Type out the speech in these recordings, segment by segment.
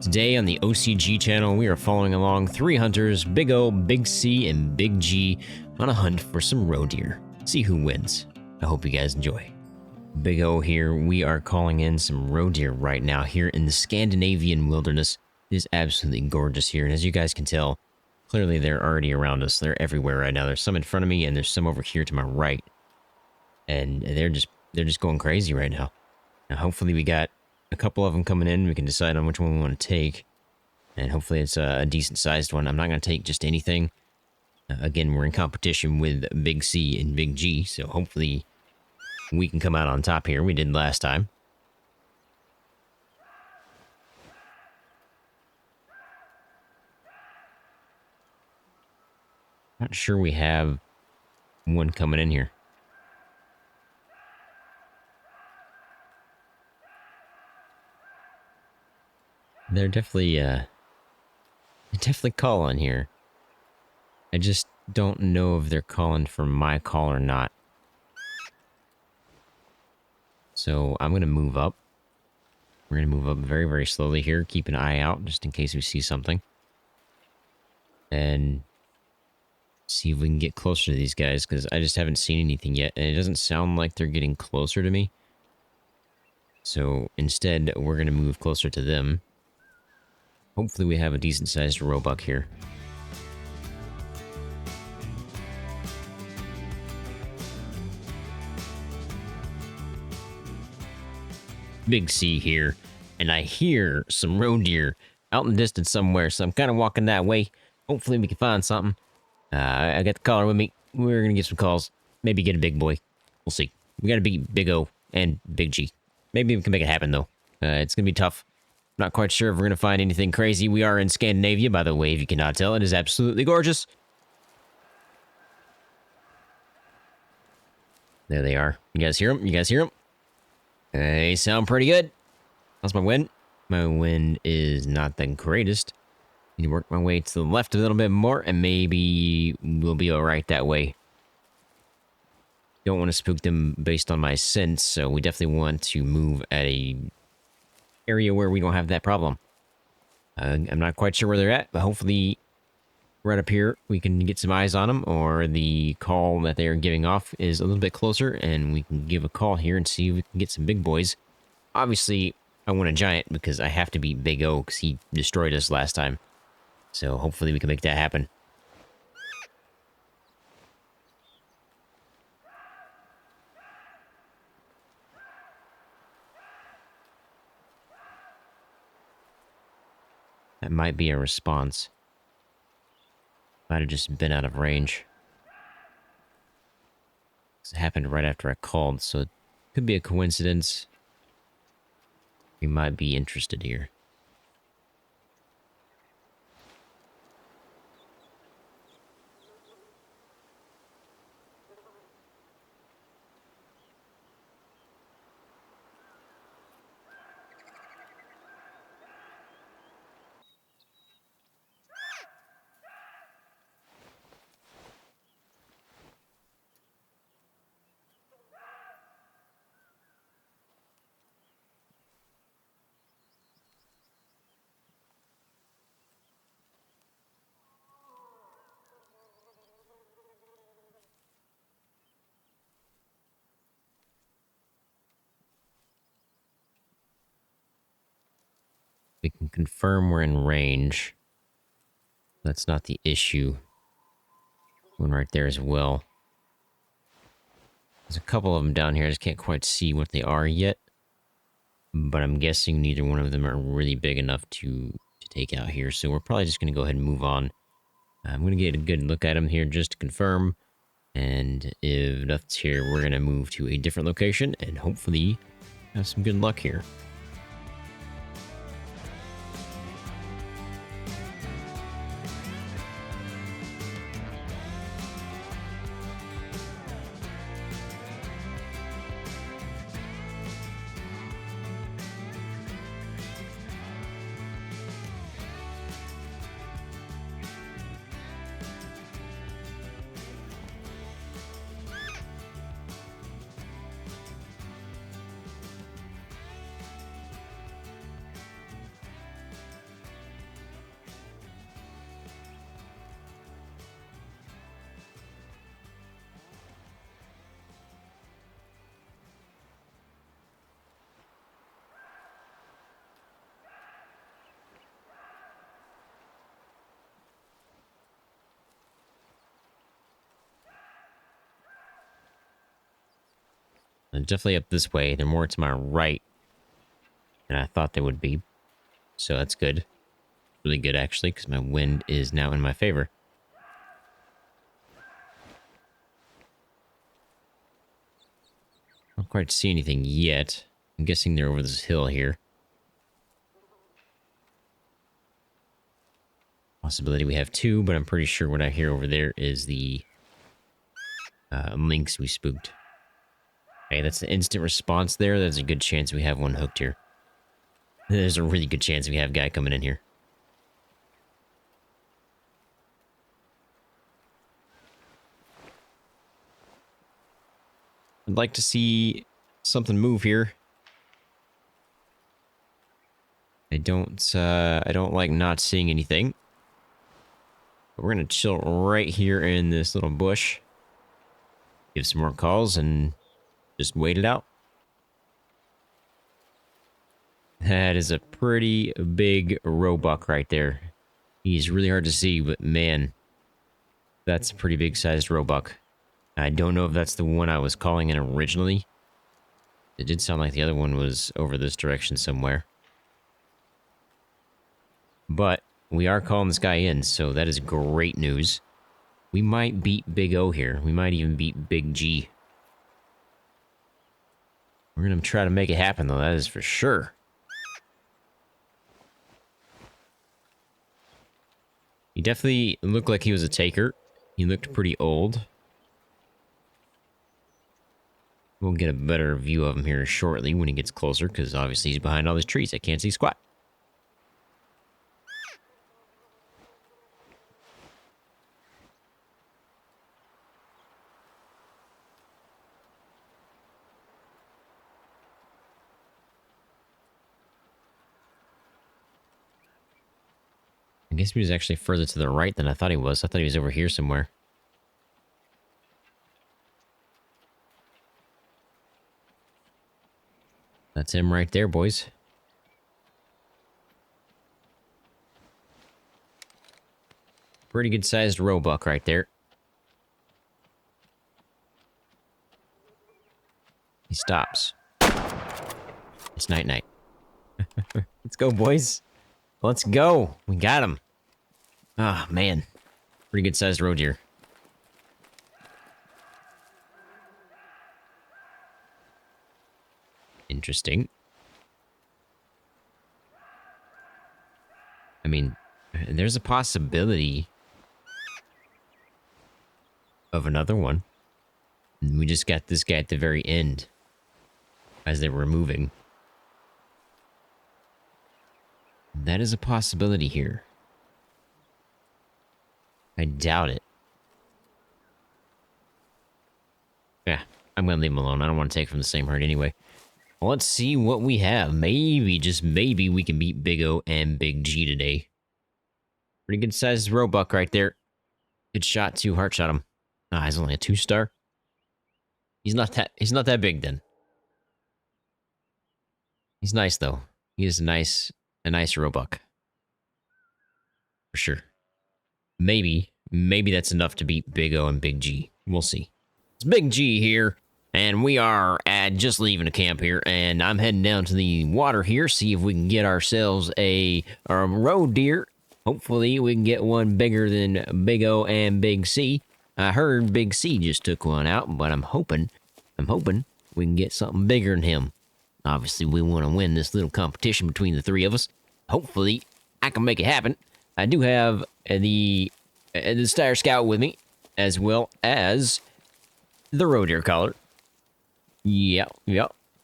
Today on the OCG channel, we are following along 3 hunters, Big O, Big C, and Big G, on a hunt for some roe deer. See who wins. I hope you guys enjoy. Big O here, we are calling in some roe deer right now here in the Scandinavian wilderness. It is absolutely gorgeous here, and as you guys can tell, clearly they're already around us. They're everywhere right now. There's some in front of me, and there's some over here to my right. And they're just going crazy right now. Now, hopefully we got a couple of them coming in. We can decide on which one we want to take. And hopefully it's a decent-sized one. I'm not going to take just anything. Again, we're in competition with Big C and Big G, so hopefully we can come out on top here. We did last time. Not sure we have one coming in here. They're definitely calling here. I just don't know if they're calling for my call or not. So I'm going to move up. We're going to move up very, very slowly here. Keep an eye out just in case we see something. And see if we can get closer to these guys, because I just haven't seen anything yet. And it doesn't sound like they're getting closer to me. So instead, we're going to move closer to them. Hopefully we have a decent-sized roebuck here. Big C here, and I hear some roe deer out in the distance somewhere, so I'm kind of walking that way. Hopefully we can find something. I got the caller with me. We're going to get some calls. Maybe get a big boy. We'll see. We got to be Big O and Big G. Maybe we can make it happen, though. It's going to be tough. Not quite sure if we're going to find anything crazy. We are in Scandinavia, by the way, if you cannot tell. It is absolutely gorgeous. There they are. You guys hear them? You guys hear them? They sound pretty good. How's my wind? My wind is not the greatest. Need to work my way to the left a little bit more, and maybe we'll be alright that way. Don't want to spook them based on my sense, so we definitely want to move at a area where we don't have that problem. I'm not quite sure where they're at, but hopefully right up here we can get some eyes on them, or the call that they are giving off is a little bit closer, and we can give a call here and see if we can get some big boys. Obviously, I want a giant because I have to beat Big O because he destroyed us last time. So hopefully we can make that happen. That might be a response. Might have just been out of range. It happened right after I called, so it could be a coincidence. We might be interested here. We can confirm we're in range. That's not the issue. One right there as well. There's a couple of them down here. I just can't quite see what they are yet. But I'm guessing neither one of them are really big enough to take out here. So we're probably just going to go ahead and move on. I'm going to get a good look at them here just to confirm. And if nothing's here, we're going to move to a different location and hopefully have some good luck here. They're definitely up this way. They're more to my right than I thought they would be. So that's good. Really good, actually, because my wind is now in my favor. I don't quite see anything yet. I'm guessing they're over this hill here. Possibility we have two, but I'm pretty sure what I hear over there is the lynx we spooked. Okay, that's the instant response there. There's a good chance we have one hooked here. There's a really good chance we have a guy coming in here. I'd like to see something move here. I don't like not seeing anything. But we're gonna chill right here in this little bush. Give some more calls and just wait it out. That is a pretty big roebuck right there. He's really hard to see, but man, that's a pretty big sized roebuck. I don't know if that's the one I was calling in originally. It did sound like the other one was over this direction somewhere. But we are calling this guy in, so that is great news. We might beat Big O here. We might even beat Big G. We're going to try to make it happen, though. That is for sure. He definitely looked like he was a taker. He looked pretty old. We'll get a better view of him here shortly when he gets closer, because obviously he's behind all these trees. I can't see squat. I guess he was actually further to the right than I thought he was. I thought he was over here somewhere. That's him right there, boys. Pretty good sized roebuck right there. He stops. It's night-night. Let's go, boys. Let's go. We got him. Ah, oh, man. Pretty good sized roe deer. Interesting. I mean, there's a possibility of another one. And we just got this guy at the very end as they were moving. That is a possibility here. I doubt it. Yeah, I'm gonna leave him alone. I don't want to take from the same herd anyway. Well, let's see what we have. Maybe, just maybe, we can beat Big O and Big G today. Pretty good sized roebuck right there. Good shot too. Heart shot him. Ah, he's only a 2-star. He's not that big then. He's nice though. He is a nice roebuck. For sure. Maybe that's enough to beat Big O and Big G. We'll see. It's Big G here, and we are just leaving the camp here, and I'm heading down to the water here, see if we can get ourselves a roe deer. Hopefully, we can get one bigger than Big O and Big C. I heard Big C just took one out, but I'm hoping we can get something bigger than him. Obviously, we want to win this little competition between the three of us. Hopefully, I can make it happen. I do have the Star Scout with me, as well as the roe deer collar. Yep.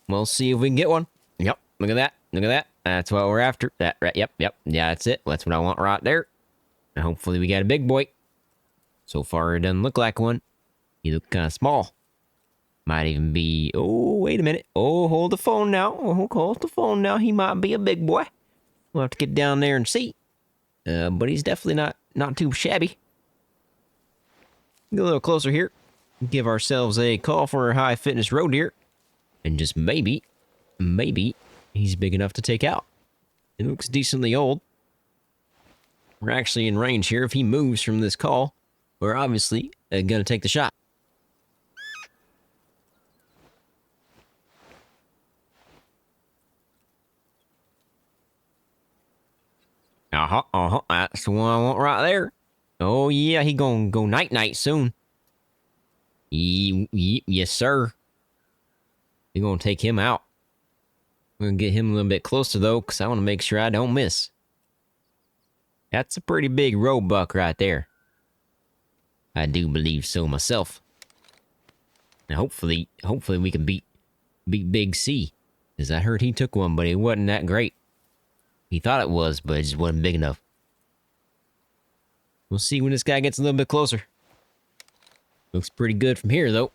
We'll see if we can get one. Yep, look at that. That's what we're after. That right? Yep. Yeah, that's it. That's what I want right there. And hopefully we got a big boy. So far, it doesn't look like one. He looked kind of small. Might even be... Oh, wait a minute. Oh, hold the phone now. Oh, hold the phone now. He might be a big boy. We'll have to get down there and see. But he's definitely not too shabby. Get a little closer here. Give ourselves a call for a high fitness roe deer. And just maybe he's big enough to take out. It looks decently old. We're actually in range here. If he moves from this call, we're obviously going to take the shot. That's the one I want right there. Oh, yeah, he gonna go night-night soon. Yes, sir. We're gonna take him out. We're gonna get him a little bit closer, though, because I want to make sure I don't miss. That's a pretty big roebuck right there. I do believe so myself. Now, hopefully we can beat Big C. Because I heard he took one, but it wasn't that great. He thought it was, but it just wasn't big enough. We'll see when this guy gets a little bit closer. Looks pretty good from here, though.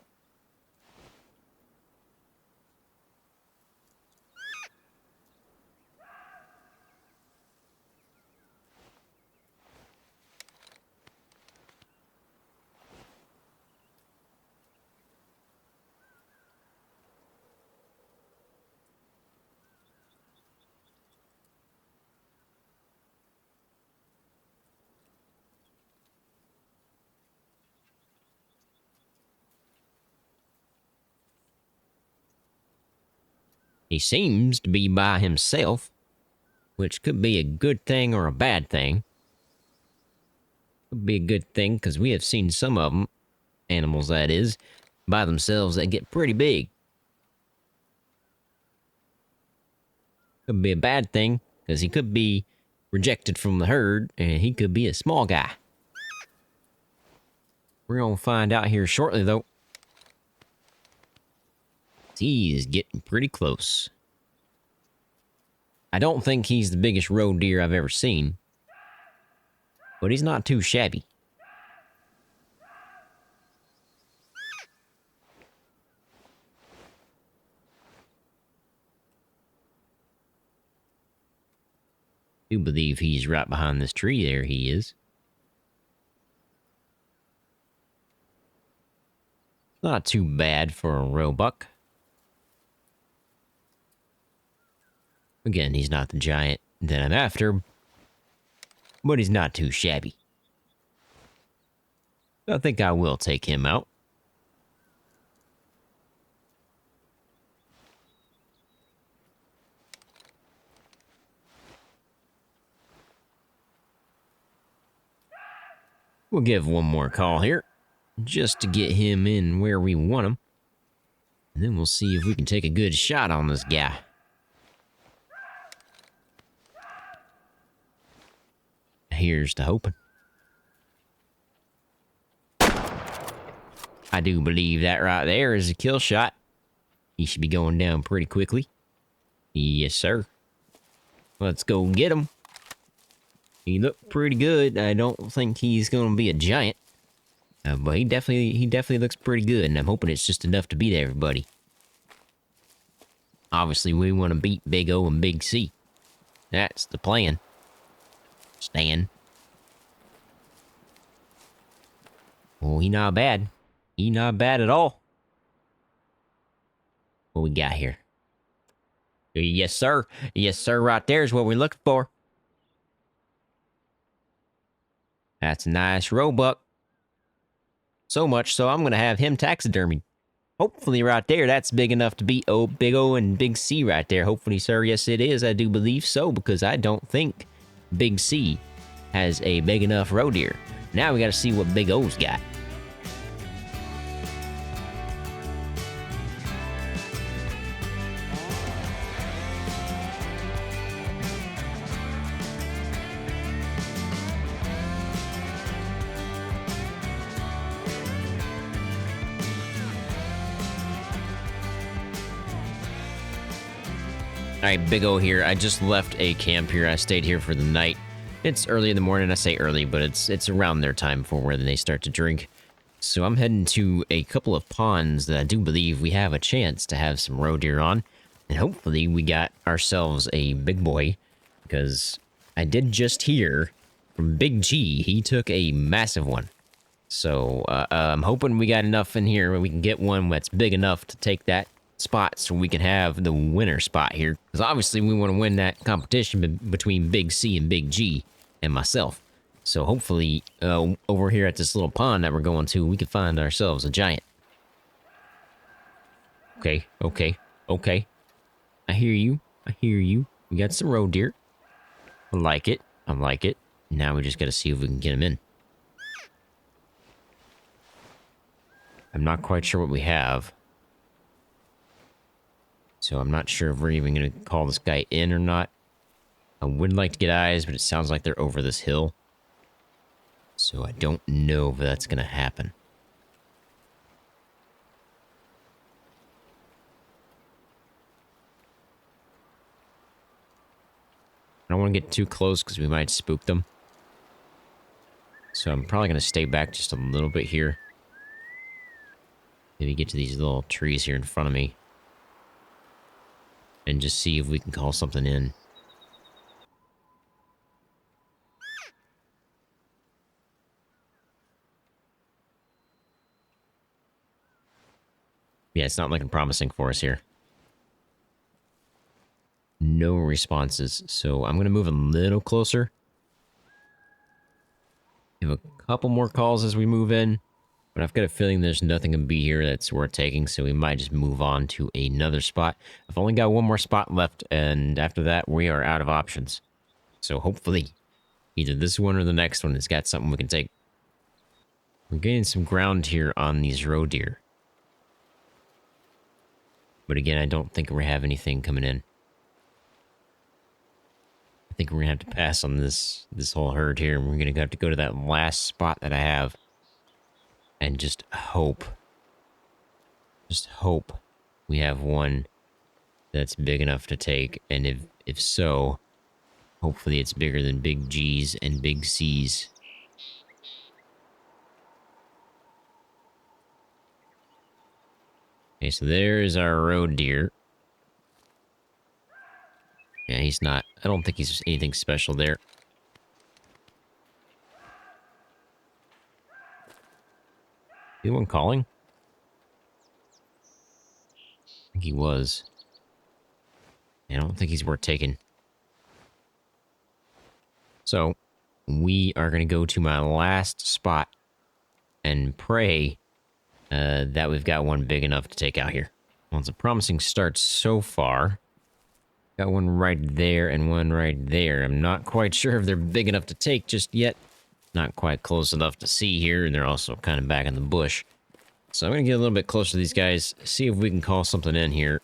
He seems to be by himself, which could be a good thing or a bad thing. Could be a good thing, because we have seen some of them, animals that is, by themselves that get pretty big. Could be a bad thing, because he could be rejected from the herd, and he could be a small guy. We're gonna find out here shortly, though. He is getting pretty close. I don't think he's the biggest roe deer I've ever seen, but he's not too shabby. I do believe he's right behind this tree. There he is. Not too bad for a roebuck. Again, he's not the giant that I'm after, but he's not too shabby. I think I will take him out. We'll give one more call here, just to get him in where we want him. And then we'll see if we can take a good shot on this guy. Here's to hoping. I do believe that right there is a kill shot. He should be going down pretty quickly. Yes, sir. Let's go get him. He looked pretty good. I don't think he's going to be a giant. But he definitely looks pretty good, and I'm hoping it's just enough to beat everybody. Obviously, we want to beat Big O and Big C. That's the plan. Stan. Oh, he not bad. He not bad at all. What we got here? Yes, sir. Yes, sir. Right there is what we're looking for. That's a nice roebuck. So much so I'm going to have him taxidermied. Hopefully right there, that's big enough to beat Big O and Big C right there. Hopefully, sir. Yes, it is. I do believe so, because I don't think Big C has a big enough roe deer. Now we got to see what Big O's got. Alright, Big O here. I just left a camp here. I stayed here for the night. It's early in the morning. I say early, but it's around their time for where they start to drink. So I'm heading to a couple of ponds that I do believe we have a chance to have some roe deer on. And hopefully we got ourselves a big boy, because I did just hear from Big G. He took a massive one. So I'm hoping we got enough in here where we can get one that's big enough to take that spot, so we can have the winner spot here, because obviously we want to win that competition between Big C and Big G and myself. So hopefully over here at this little pond that we're going to, we can find ourselves a giant. Okay. I hear you. We got some roe deer. I like it. I like it. Now we just got to see if we can get him in. I'm not quite sure what we have. So I'm not sure if we're even going to call this guy in or not. I would like to get eyes, but it sounds like they're over this hill. So I don't know if that's going to happen. I don't want to get too close because we might spook them. So I'm probably going to stay back just a little bit here. Maybe get to these little trees here in front of me. And just see if we can call something in. Yeah, it's not looking promising for us here. No responses. So I'm going to move a little closer. Give a couple more calls as we move in. But I've got a feeling there's nothing to be here that's worth taking, so we might just move on to another spot. I've only got one more spot left, and after that, we are out of options. So hopefully, either this one or the next one has got something we can take. We're gaining some ground here on these roe deer. But again, I don't think we have anything coming in. I think we're going to have to pass on this whole herd here, and we're going to have to go to that last spot that I have. And just hope we have one that's big enough to take. And if so, hopefully it's bigger than big G's and big C's. Okay, so there's our roe deer. Yeah, he's not... I don't think he's anything special there. Anyone calling? I think he was. I don't think he's worth taking. So, we are going to go to my last spot and pray that we've got one big enough to take out here. Well, it's a promising start so far. Got one right there and one right there. I'm not quite sure if they're big enough to take just yet. Not quite close enough to see here, and they're also kind of back in the bush. So I'm going to get a little bit closer to these guys, see if we can call something in here,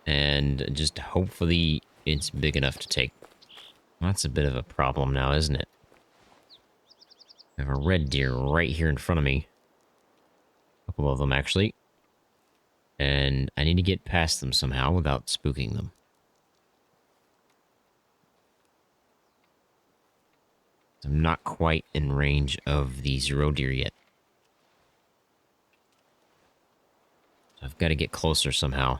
and just hopefully it's big enough to take. That's a bit of a problem now, isn't it? I have a red deer right here in front of me. A couple of them, actually. And I need to get past them somehow without spooking them. I'm not quite in range of these roe deer yet. So I've got to get closer somehow.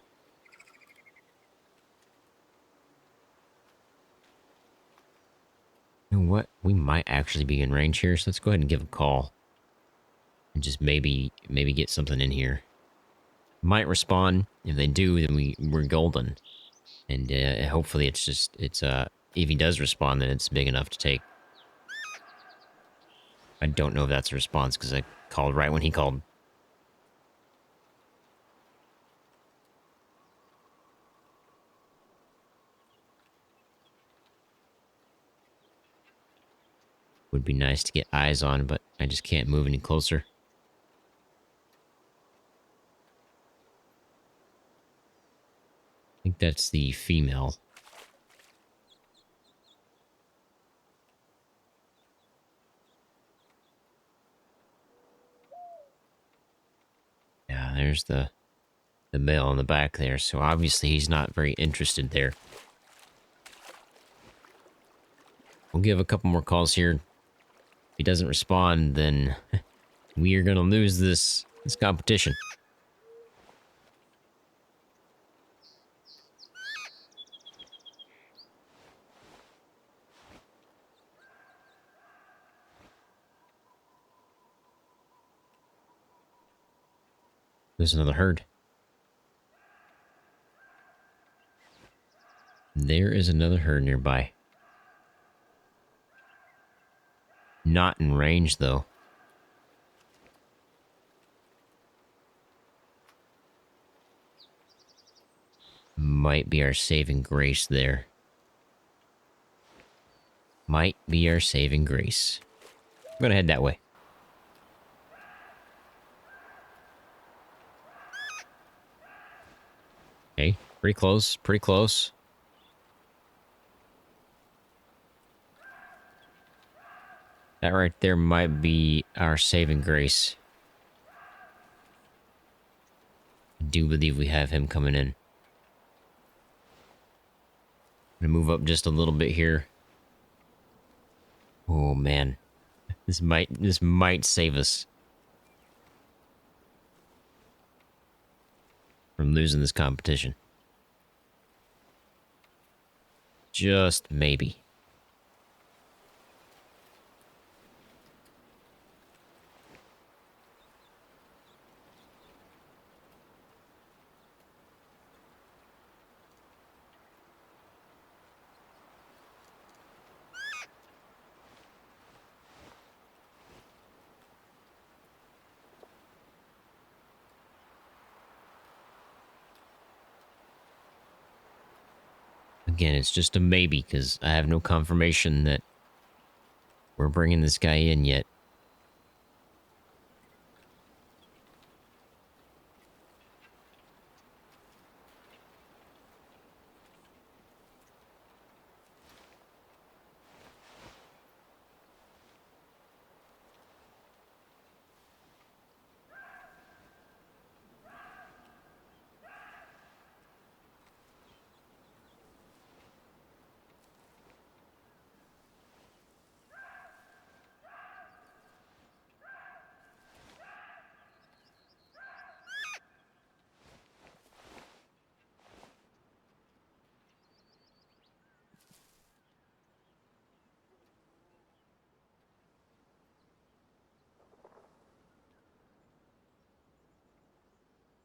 You know what? We might actually be in range here, so let's go ahead and give a call. And just maybe get something in here. Might respond. If they do, then we're golden. And hopefully if he does respond, then it's big enough to take. I don't know if that's a response because I called right when he called. Would be nice to get eyes on, but I just can't move any closer. I think that's the female. Yeah, there's the male in the back there, so obviously he's not very interested there. We'll give a couple more calls here. If he doesn't respond, then we are going to lose this competition. There's another herd. There is another herd nearby. Not in range, though. Might be our saving grace there. might be our saving grace. I'm gonna head that way. Okay, pretty close, pretty close. That right there might be our saving grace. I do believe we have him coming in. I'm gonna move up just a little bit here. Oh man, this might save us from losing this competition. Just maybe. Again, it's just a maybe, because I have no confirmation that we're bringing this guy in yet.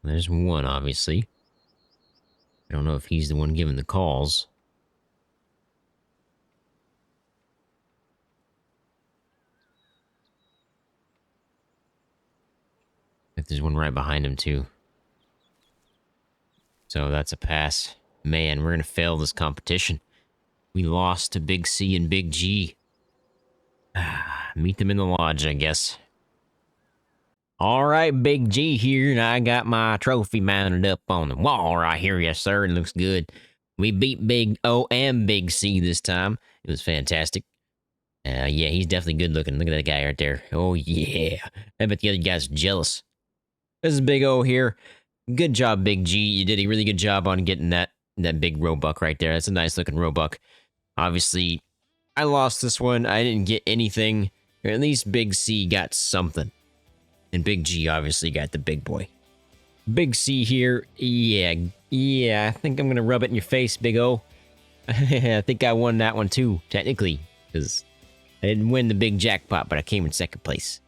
There's one, obviously. I don't know if he's the one giving the calls. If there's one right behind him, too. So that's a pass. Man, we're gonna fail this competition. We lost to Big C and Big G. Meet them in the lodge, I guess. All right, Big G here, and I got my trophy mounted up on the wall right here, yes, sir. It looks good. We beat Big O and Big C this time. It was fantastic. Yeah, he's definitely good looking. Look at that guy right there. Oh, yeah. I bet the other guys are jealous. This is Big O here. Good job, Big G. You did a really good job on getting that big roebuck right there. That's a nice looking roebuck. Obviously, I lost this one. I didn't get anything. Or at least Big C got something. And Big G obviously got the big boy. Big C here. Yeah, I think I'm going to rub it in your face, Big O. I think I won that one too, technically. Because I didn't win the big jackpot, but I came in second place.